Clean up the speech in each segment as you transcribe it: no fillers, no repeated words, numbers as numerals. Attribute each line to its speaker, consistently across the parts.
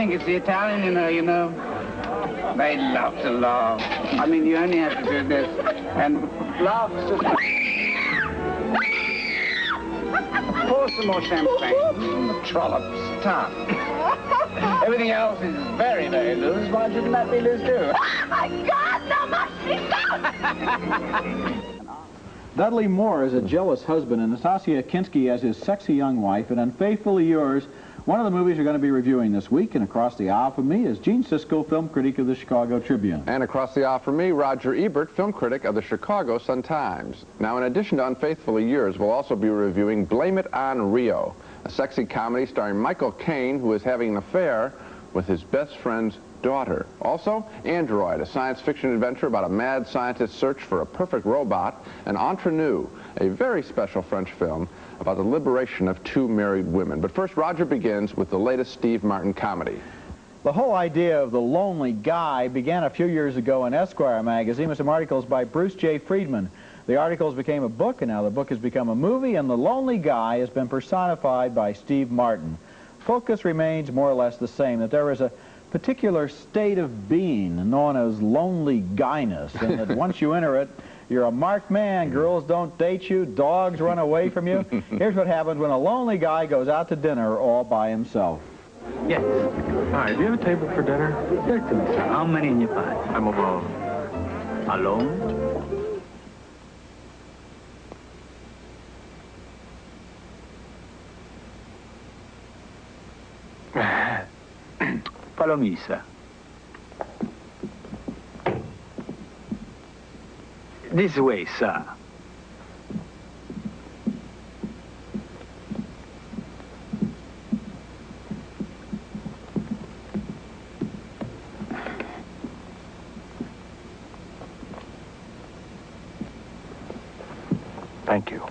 Speaker 1: think it's the Italian in her, you know. They love to laugh. I mean, you only have to do this, and laugh just... Pour some more champagne. Trollops, tough. Everything else is very, very loose. Why shouldn't that be loose, too?
Speaker 2: Oh, my God, no more.
Speaker 3: Dudley Moore is a jealous husband, and Nastasia Kinski as his sexy young wife, and Unfaithfully Yours, one of the movies we're going to be reviewing this week. And across the aisle from me is Gene Siskel, film critic of the Chicago Tribune.
Speaker 4: And across the aisle from me, Roger Ebert, film critic of the Chicago Sun-Times. Now, in addition to Unfaithfully Yours, we'll also be reviewing Blame It on Rio, a sexy comedy starring Michael Caine, who is having an affair with his best friend's daughter. Also, Android, a science fiction adventure about a mad scientist's search for a perfect robot, and Entre, Nous, a very special French film about the liberation of two married women. But first, Roger begins with the latest Steve Martin comedy.
Speaker 3: The whole idea of the lonely guy began a few years ago in Esquire magazine with some articles by Bruce J. Friedman. The articles became a book, and now the book has become a movie, and the lonely guy has been personified by Steve Martin. Focus remains more or less the same, that there is a particular state of being known as lonely guyness, and that once you enter it, you're a marked man. Girls don't date you, dogs run away from you. Here's what happens when a lonely guy goes out to dinner all by himself.
Speaker 5: Yes. Hi, do you have a table for dinner?
Speaker 1: Certainly, sir. How many in your party?
Speaker 5: I'm alone.
Speaker 1: Alone? Follow me, sir. This way, sir.
Speaker 5: Thank you.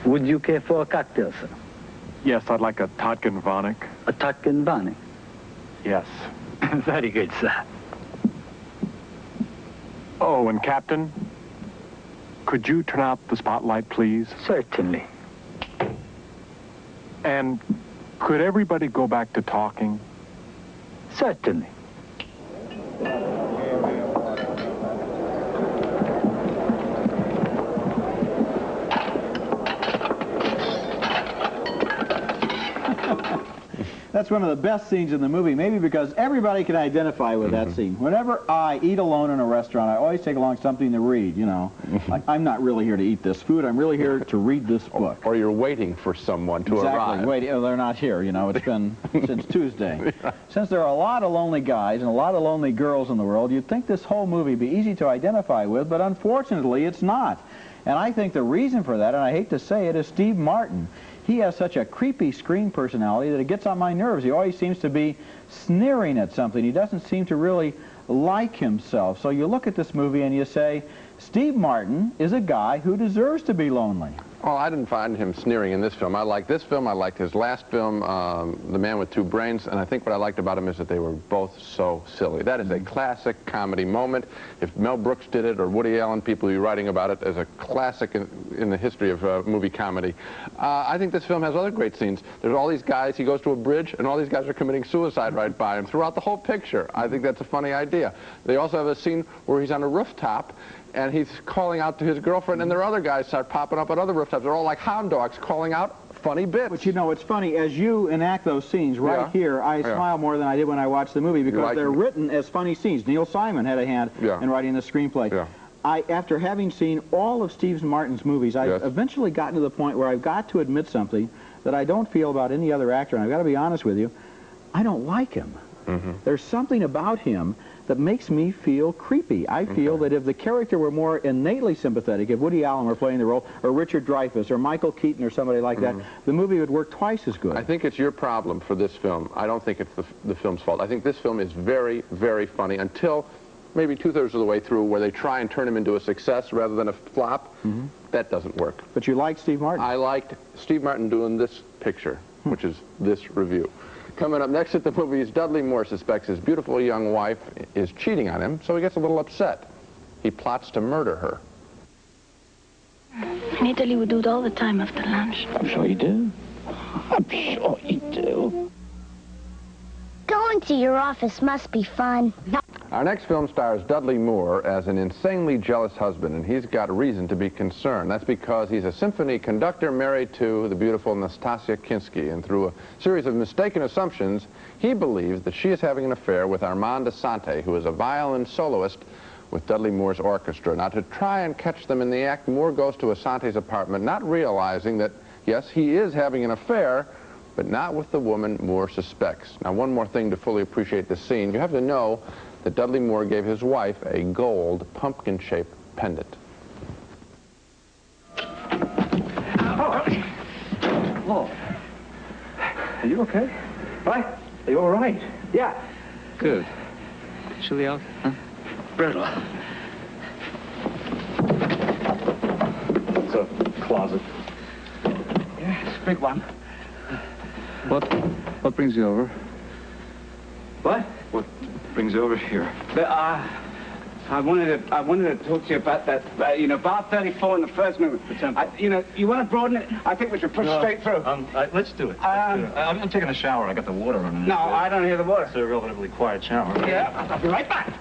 Speaker 1: Would you care for a cocktail, sir?
Speaker 5: Yes, I'd like a Totkin Vonic.
Speaker 1: A Totkin Vonic?
Speaker 5: Yes.
Speaker 1: Very good, sir.
Speaker 5: Oh, and Captain, could you turn out the spotlight, please?
Speaker 1: Certainly.
Speaker 5: And could everybody go back to talking?
Speaker 1: Certainly.
Speaker 3: That's one of the best scenes in the movie, maybe because everybody can identify with that scene. Whenever I eat alone in a restaurant, I always take along something to read, you know. Like, I'm not really here to eat this food, I'm really here to read this book.
Speaker 4: Or you're waiting for someone to arrive.
Speaker 3: Exactly, waiting. Oh, they're not here, you know, it's been since Tuesday. Yeah. Since there are a lot of lonely guys and a lot of lonely girls in the world, you'd think this whole movie would be easy to identify with, but unfortunately it's not. And I think the reason for that, and I hate to say it, is Steve Martin. He has such a creepy screen personality that it gets on my nerves. He always seems to be sneering at something. He doesn't seem to really like himself. So you look at this movie and you say, Steve Martin is a guy who deserves to be lonely.
Speaker 4: Well, I didn't find him sneering in this film. I liked this film. I liked his last film, The Man with Two Brains, and I think what I liked about him is that they were both so silly. That is a classic comedy moment. If Mel Brooks did it, or Woody Allen, people will be writing about it as a classic in the history of movie comedy. I think this film has other great scenes. There's all these guys, he goes to a bridge, and all these guys are committing suicide right by him throughout the whole picture. I think that's a funny idea. They also have a scene where he's on a rooftop, and he's calling out to his girlfriend, and there are other guys start popping up on other rooftops. They're all like hound dogs calling out funny bits.
Speaker 3: But you know, it's funny, as you enact those scenes right here, I smile more than I did when I watched the movie because they're written as funny scenes. Neil Simon had a hand in writing the screenplay. After having seen all of Steve Martin's movies, I've eventually gotten to the point where I've got to admit something that I don't feel about any other actor, and I've got to be honest with you, I don't like him. There's something about him that makes me feel creepy. I feel that if the character were more innately sympathetic, if Woody Allen were playing the role, or Richard Dreyfuss, or Michael Keaton, or somebody like that, the movie would work twice as good.
Speaker 4: I think it's your problem for this film. I don't think it's the film's fault. I think this film is very, very funny until maybe two-thirds of the way through, where they try and turn him into a success rather than a flop. That doesn't work.
Speaker 3: But you liked Steve Martin?
Speaker 4: I liked Steve Martin doing this picture, which is this review. Coming up next at the movies, Dudley Moore suspects his beautiful young wife is cheating on him, so he gets a little upset. He plots to murder her.
Speaker 2: In Italy, we do it all the time after lunch.
Speaker 6: I'm sure you do. I'm sure you do.
Speaker 2: Going to your office must be fun.
Speaker 4: Our next film stars Dudley Moore as an insanely jealous husband, and he's got reason to be concerned. That's because he's a symphony conductor married to the beautiful Nastasia Kinski, and through a series of mistaken assumptions, he believes that she is having an affair with Armand Asante, who is a violin soloist with Dudley Moore's orchestra. Now, to try and catch them in the act, Moore goes to Asante's apartment, not realizing that, yes, he is having an affair, but not with the woman Moore suspects. Now, one more thing to fully appreciate this scene. You have to know that Dudley Moore gave his wife a gold pumpkin-shaped pendant.
Speaker 1: Oh. Are you okay? What? Are you all right? Yeah. Good. Chilly out? Huh? Brittle. It's a closet. Yeah, it's a big one. What brings you over? What? What brings you over here? I wanted to talk to you about that, you know, bar 34 in the first movie. You know, you want to broaden it? I think we should push straight through.
Speaker 6: Let's do it. I'm taking a shower. I got the water running.
Speaker 1: No, I don't hear the water.
Speaker 6: It's a relatively quiet shower.
Speaker 1: Yeah, I'll be right back.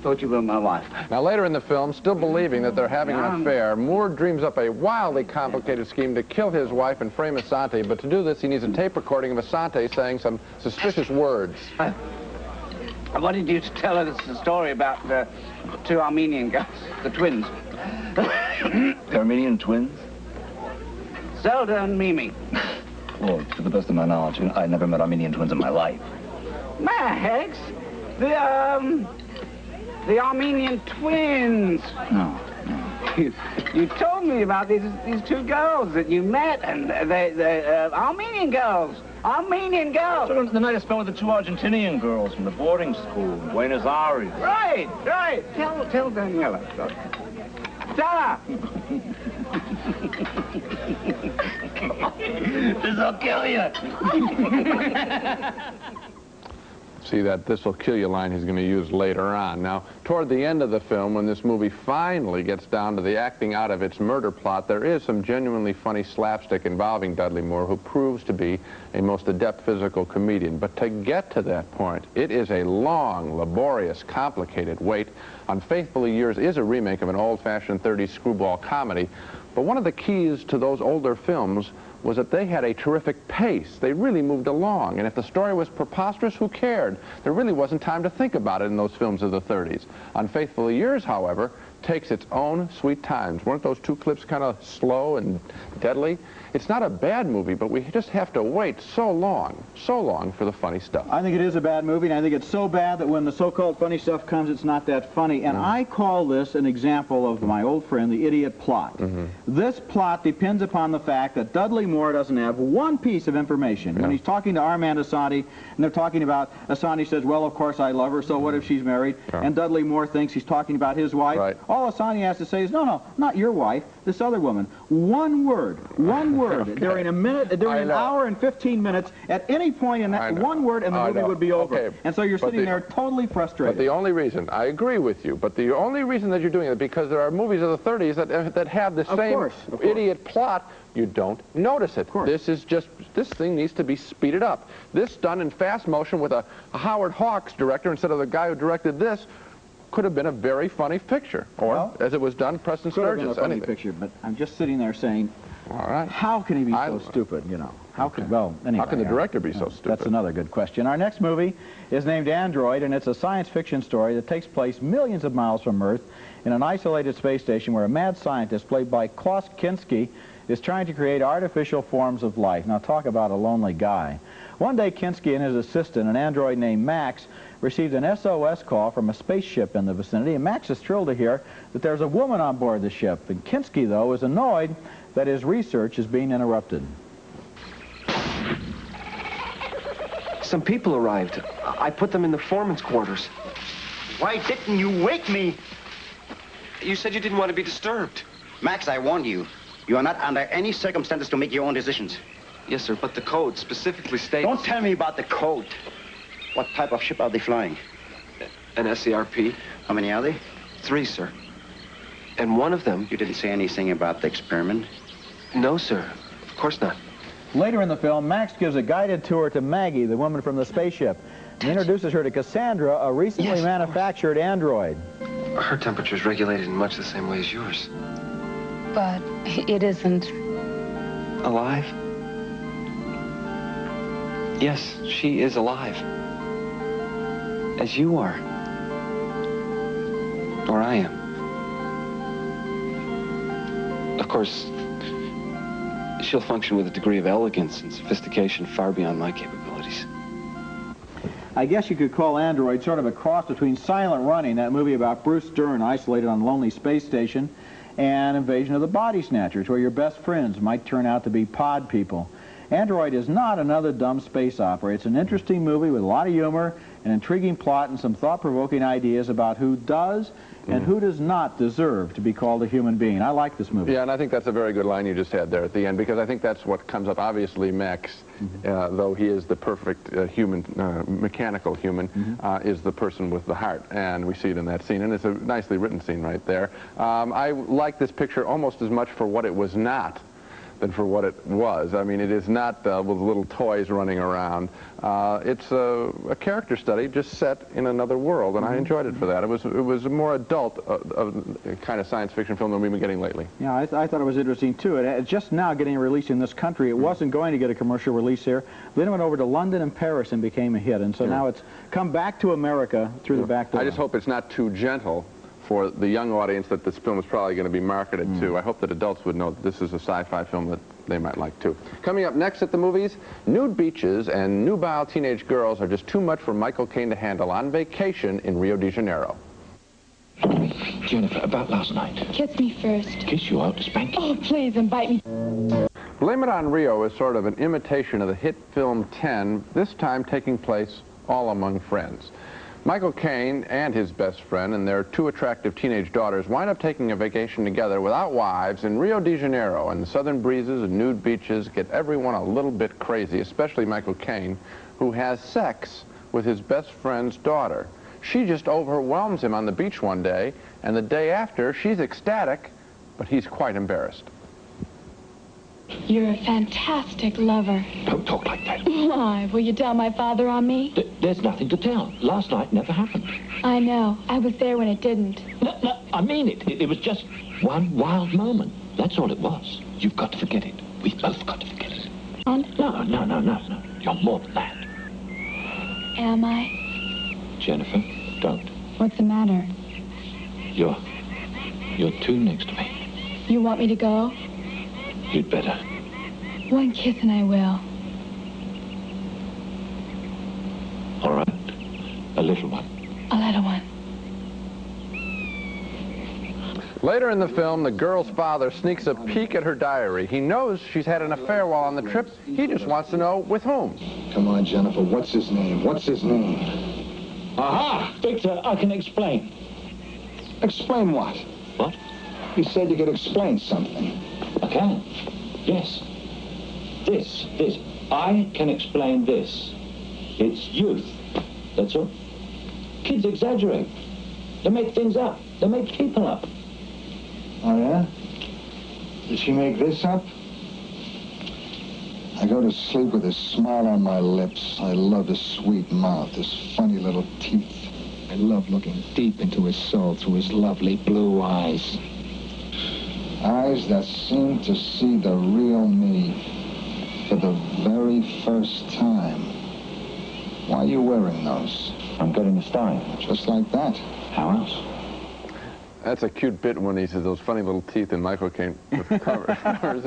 Speaker 1: Thought you were my wife.
Speaker 4: Now, later in the film, still believing that they're having an affair, Moore dreams up a wildly complicated scheme to kill his wife and frame Asante, but to do this, he needs a tape recording of Asante saying some suspicious words.
Speaker 1: I wanted you to tell her this story about the two Armenian girls, the twins.
Speaker 6: The Armenian twins?
Speaker 1: Zelda and Mimi.
Speaker 6: Well, to the best of my knowledge, I never met Armenian twins in my life.
Speaker 1: Max, the Armenian twins.
Speaker 6: No.
Speaker 1: You told me about these two girls that you met, and they Armenian girls. Armenian girls.
Speaker 6: So the night I spent with the two Argentinian girls from the boarding school in Buenos Aires.
Speaker 1: Right. Tell Daniela. Tell her.
Speaker 6: This'll kill you.
Speaker 4: See that "this will kill you" line he's going to use later on. Now, toward the end of the film, when this movie finally gets down to the acting out of its murder plot, there is some genuinely funny slapstick involving Dudley Moore, who proves to be a most adept physical comedian. But to get to that point, it is a long, laborious, complicated wait. Unfaithfully Yours is a remake of an old-fashioned 30s screwball comedy, but one of the keys to those older films was that they had a terrific pace. They really moved along, and if the story was preposterous, who cared? There really wasn't time to think about it in those films of the 30s. Unfaithfully Yours, however, takes its own sweet times. Weren't those two clips kind of slow and deadly? It's not a bad movie, but we just have to wait so long for the funny stuff.
Speaker 3: I think it is a bad movie, and I think it's so bad that when the so-called funny stuff comes, it's not that funny. And I call this an example of my old friend, the idiot plot. This plot depends upon the fact that Dudley Moore doesn't have one piece of information. When he's talking to Armand Asante, and they're talking about, Asante says, well, of course I love her, so what if she's married? And Dudley Moore thinks he's talking about his wife. All Asante has to say is, no, not your wife, this other woman. One word during a minute, during an hour and 15 minutes, at any point in that one word, and the movie would be over. And so you're sitting there totally frustrated.
Speaker 4: But the only reason, I agree with you, but the only reason that you're doing it is because there are movies of the 30s that have the same idiot plot. You don't notice it. This thing needs to be speeded up. This done in fast motion with a Howard Hawks director instead of the guy who directed this could have been a very funny picture. Or, as it was done, Preston Sturges.
Speaker 3: Could have been a funny picture, but I'm just sitting there saying, how can he be so stupid, you know? How can, anyway,
Speaker 4: how can the director be so stupid?
Speaker 3: That's another good question. Our next movie is named Android, and it's a science fiction story that takes place millions of miles from Earth in an isolated space station where a mad scientist, played by Klaus Kinski, is trying to create artificial forms of life. Now, talk about a lonely guy. One day, Kinski and his assistant, an android named Max, received an SOS call from a spaceship in the vicinity, and Max is thrilled to hear that there's a woman on board the ship. And Kinski, though, is annoyed that his research is being interrupted.
Speaker 7: Some people arrived. I put them in the foreman's quarters.
Speaker 8: Why didn't you wake me?
Speaker 7: You said you didn't want to be disturbed.
Speaker 8: Max, I warned you. You are not under any circumstances to make your own decisions.
Speaker 7: Yes, sir, but the code specifically states...
Speaker 8: Don't tell me about the code. What type of ship are they flying?
Speaker 7: An SCRP.
Speaker 8: How many are they?
Speaker 7: 3, sir. And one of them...
Speaker 8: You didn't say anything about the experiment?
Speaker 7: No, sir. Of course not.
Speaker 3: Later in the film, Max gives a guided tour to Maggie, the woman from the spaceship, and introduces her to Cassandra, a recently manufactured android.
Speaker 7: Her temperature's regulated in much the same way as yours.
Speaker 9: But it isn't...
Speaker 7: Alive? Yes, she is alive. As you are. Or I am. Of course, she'll function with a degree of elegance and sophistication far beyond my capabilities.
Speaker 3: I guess you could call Android sort of a cross between Silent Running, that movie about Bruce Dern isolated on a lonely space station, and Invasion of the Body Snatchers, where your best friends might turn out to be pod people. Android is not another dumb space opera. It's an interesting movie with a lot of humor, an intriguing plot, and some thought-provoking ideas about who does and who does not deserve to be called a human being. I like this movie.
Speaker 4: Yeah, and I think that's a very good line you just had there at the end, because I think that's what comes up. Obviously, Max, though he is the perfect human, mechanical human, is the person with the heart, and we see it in that scene, and it's a nicely written scene right there. I like this picture almost as much for what it was not than for what it was. I mean, it is not with little toys running around. It's a character study just set in another world, and I enjoyed it for that. It was a more adult kind of science fiction film than we've been getting lately.
Speaker 3: Yeah, I thought it was interesting, too. It's just now getting released in this country. It wasn't going to get a commercial release here. Then it went over to London and Paris and became a hit, and so now it's come back to America through the back door.
Speaker 4: I just hope it's not too gentle for the young audience that this film is probably going to be marketed to. I hope that adults would know that this is a sci-fi film that they might like too. Coming up next at the movies, nude beaches and nubile teenage girls are just too much for Michael Caine to handle on vacation in Rio de Janeiro.
Speaker 10: Jennifer, about last night.
Speaker 9: Kiss me first.
Speaker 10: Kiss you out to spank you?
Speaker 9: Oh, please, and bite me.
Speaker 4: Blame It on Rio is sort of an imitation of the hit film 10, this time taking place all among friends. Michael Caine and his best friend and their 2 attractive teenage daughters wind up taking a vacation together without wives in Rio de Janeiro, and the southern breezes and nude beaches get everyone a little bit crazy, especially Michael Caine, who has sex with his best friend's daughter. She just overwhelms him on the beach one day, and the day after, she's ecstatic, but he's quite embarrassed.
Speaker 9: You're a fantastic lover.
Speaker 10: Don't talk like that.
Speaker 9: Why? Will you tell my father on me?
Speaker 10: There's nothing to tell. Last night never happened.
Speaker 9: I know. I was there when it didn't.
Speaker 10: No, I mean it. It was just one wild moment. That's all it was. You've got to forget it. We've both got to forget it.
Speaker 9: And?
Speaker 10: No. You're more than that.
Speaker 9: Am I?
Speaker 10: Jennifer, don't.
Speaker 9: What's the matter?
Speaker 10: You're too next to me.
Speaker 9: You want me to go?
Speaker 10: You'd better.
Speaker 9: One kiss and I will.
Speaker 10: All right. A little one.
Speaker 9: A little one.
Speaker 4: Later in the film, the girl's father sneaks a peek at her diary. He knows she's had an affair while on the trip. He just wants to know with whom.
Speaker 11: Come on, Jennifer. What's his name? What's his name?
Speaker 10: Aha! Victor, I can explain.
Speaker 11: Explain what?
Speaker 10: What?
Speaker 11: You said you could explain something.
Speaker 10: I can. Yes. This. I can explain this. It's youth. That's all. Kids exaggerate. They make things up. They make people up.
Speaker 11: Oh, yeah? Did she make this up? I go to sleep with a smile on my lips. I love his sweet mouth, his funny little teeth. I love looking deep into his soul through his lovely blue eyes. Eyes that seem to see the real me for the very first time. Why are you wearing those?
Speaker 10: I'm getting a style.
Speaker 11: Just like that.
Speaker 10: How else?
Speaker 4: That's a cute bit when he says those funny little teeth, and Michael Caine covers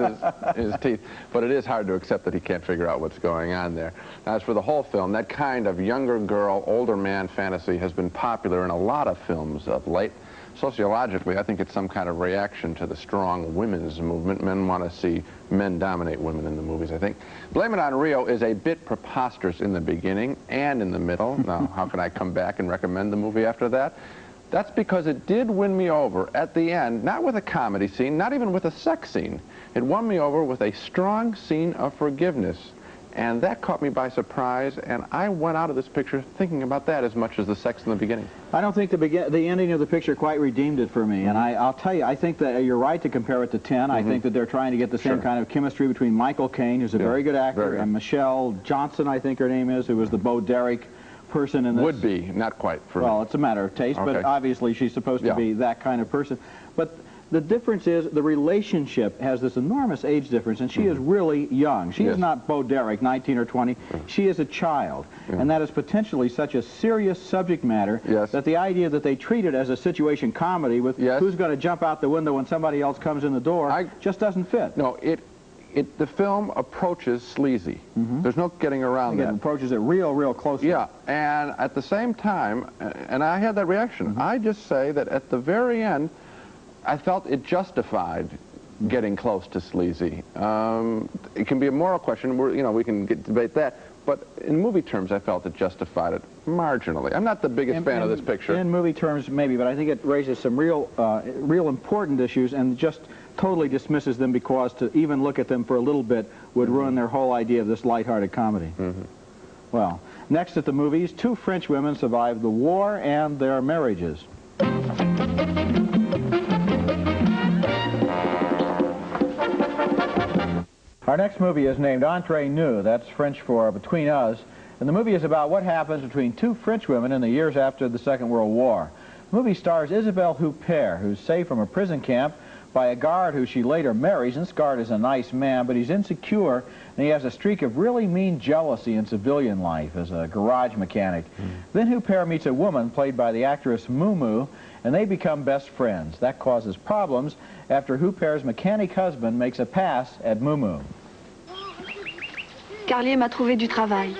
Speaker 4: his teeth. But it is hard to accept that he can't figure out what's going on there. As for the whole film, that kind of younger girl, older man fantasy has been popular in a lot of films of late. sociologically, I think it's some kind of reaction to the strong women's movement. Men want to see men dominate women in the movies, I think. Blame It on Rio is a bit preposterous in the beginning and in the middle. Now, how can I come back and recommend the movie after that? That's because it did win me over at the end, not with a comedy scene, not even with a sex scene. It won me over with a strong scene of forgiveness. And that caught me by surprise, and I went out of this picture thinking about that as much as the sex in the beginning.
Speaker 3: I don't think the ending of the picture quite redeemed it for me, and I'll tell you, I think that you're right to compare it to 10. I think that they're trying to get the same kind of chemistry between Michael Caine, who's a very good actor, and Michelle Johnson, I think her name is, who was the Bo Derek person in this.
Speaker 4: Would be, not quite for me.
Speaker 3: Well, it's a matter of taste, but obviously she's supposed to be that kind of person. But the difference is the relationship has this enormous age difference, and she is really young. She is not Bo Derek, 19 or 20. She is a child, and that is potentially such a serious subject matter that the idea that they treat it as a situation comedy with who's going to jump out the window when somebody else comes in the door just doesn't fit.
Speaker 4: No, the film approaches sleazy. There's no getting around that.
Speaker 3: It approaches it real closely.
Speaker 4: Yeah, and at the same time, and I had that reaction, I just say that at the very end, I felt it justified getting close to sleazy. It can be a moral question, we can debate that, but in movie terms, I felt it justified it marginally. I'm not the biggest fan of this picture.
Speaker 3: In movie terms, maybe, but I think it raises some real important issues and just totally dismisses them because to even look at them for a little bit would ruin their whole idea of this lighthearted comedy. Well, next at the movies, 2 French women survived the war and their marriages. Our next movie is named Entre, Nous. That's French for Between Us. And the movie is about what happens between 2 French women in the years after the Second World War. The movie stars Isabelle Huppert, who's saved from a prison camp by a guard who she later marries. And this guard is a nice man, but he's insecure, and he has a streak of really mean jealousy in civilian life as a garage mechanic. Then Huppert meets a woman played by the actress Mumu, and they become best friends. That causes problems after Huppert's mechanic husband makes a pass at Mumu.
Speaker 12: Carlier m'a trouvé du travail.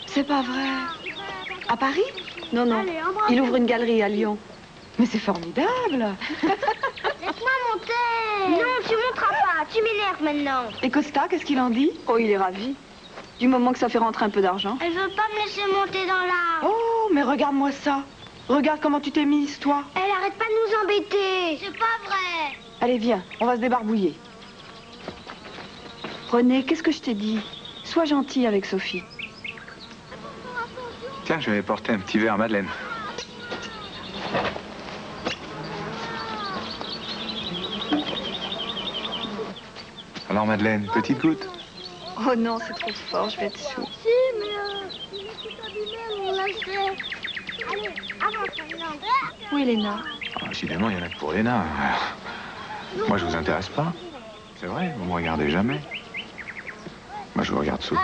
Speaker 12: C'est pas vrai. À Paris? Non, non. Il ouvre une galerie à Lyon. Mais c'est formidable.
Speaker 2: Laisse-moi monter. Non, tu monteras pas. Tu m'énerves maintenant.
Speaker 12: Et Costa, qu'est-ce qu'il en dit? Oh, il est ravi. Du moment que ça fait rentrer un peu d'argent.
Speaker 2: Elle veut pas me laisser monter dans l'arbre.
Speaker 12: Oh, mais regarde-moi ça. Regarde comment tu t'es mise, toi.
Speaker 2: Elle arrête pas de nous embêter. C'est pas vrai.
Speaker 12: Allez, viens, on va se débarbouiller. René, qu'est-ce que je t'ai dit? Sois gentil avec Sophie.
Speaker 13: Tiens, je vais porter un petit verre à Madeleine. Alors, Madeleine, petite goutte?
Speaker 12: Oh non, c'est trop fort, je vais être sous.
Speaker 2: Si, mais il est tout abîmé, on l'a fait. Allez, avance maintenant.
Speaker 12: Où est Léna?
Speaker 13: Oh, décidément, il y en a que pour Léna. Moi, je vous intéresse pas. C'est vrai, vous me regardez jamais. Moi, je vous regarde souvent.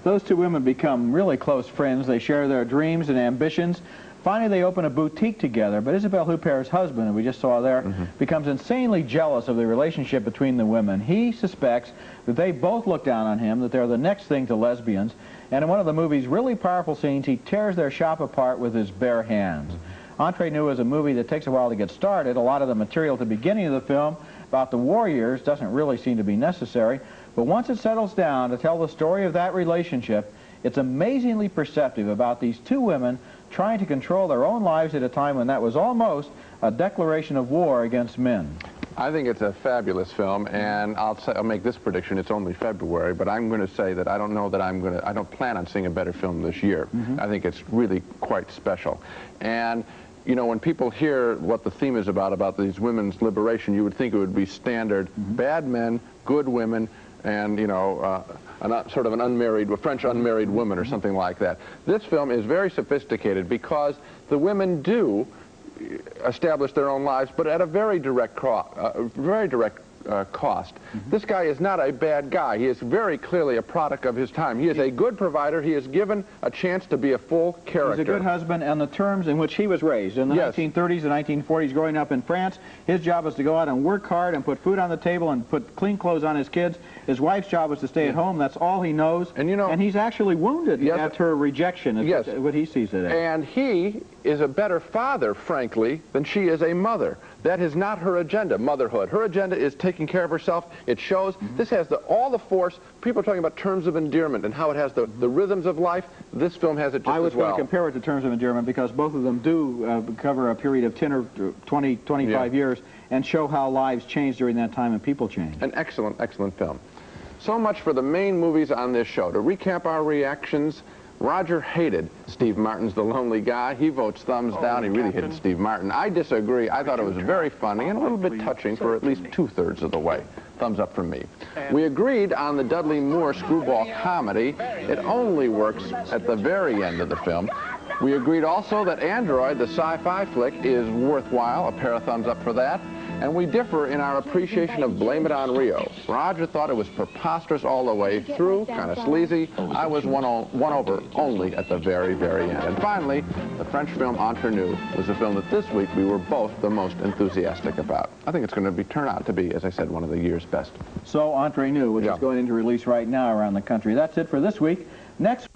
Speaker 3: Those 2 women become really close friends. They share their dreams and ambitions. Finally, they open a boutique together, but Isabelle Huppert's husband, who we just saw there, becomes insanely jealous of the relationship between the women. He suspects that they both look down on him, that they're the next thing to lesbians, and in one of the movie's really powerful scenes, he tears their shop apart with his bare hands. Entre, Nous is a movie that takes a while to get started. A lot of the material at the beginning of the film about the war years doesn't really seem to be necessary, but once it settles down to tell the story of that relationship, it's amazingly perceptive about these 2 women trying to control their own lives at a time when that was almost a declaration of war against men.
Speaker 4: I think it's a fabulous film, and I'll make this prediction. It's only February, but I'm going to say that I don't know that I don't plan on seeing a better film this year. I think it's really quite special. And you know, when people hear what the theme is about these women's liberation, you would think it would be standard bad men, good women, and, you know, sort of an a French unmarried woman or something like that. This film is very sophisticated because the women do establish their own lives, but at a very direct cost. This guy is not a bad guy. He is very clearly a product of his time. He is a good provider. He is given a chance to be a full character.
Speaker 3: He's a good husband, and the terms in which he was raised in the 1930s and 1940s, growing up in France, his job was to go out and work hard and put food on the table and put clean clothes on his kids. His wife's job was to stay at home. That's all he knows. And, you know, and he's actually wounded at her rejection, is what he sees today.
Speaker 4: And he is a better father, frankly, than she is a mother. That is not her agenda, motherhood. Her agenda is taking care of herself. It shows. This has all the force. People are talking about terms of endearment and how it has the rhythms of life. This film has it just as well.
Speaker 3: I was going to compare it to Terms of Endearment because both of them do cover a period of 10 or 20, 25 years and show how lives changed during that time and people changed.
Speaker 4: An excellent, excellent film. So much for the main movies on this show. To recap our reactions, Roger hated Steve Martin's The Lonely Guy. He votes thumbs down. He really hated Steve Martin. I disagree. I thought it was very funny and a little bit touching for at least 2/3 of the way. Thumbs up from me. We agreed on the Dudley Moore screwball comedy. It only works at the very end of the film. We agreed also that Android, the sci-fi flick, is worthwhile. A pair of thumbs up for that. And we differ in our appreciation of Blame It on Rio. Roger thought it was preposterous all the way through, kind of sleazy. I was won over only at the very, very end. And finally, the French film Entre, Nous was a film that this week we were both the most enthusiastic about. I think it's going to turn out to be, as I said, one of the year's best.
Speaker 3: So Entre, Nous, which is going into release right now around the country. That's it for this week. Next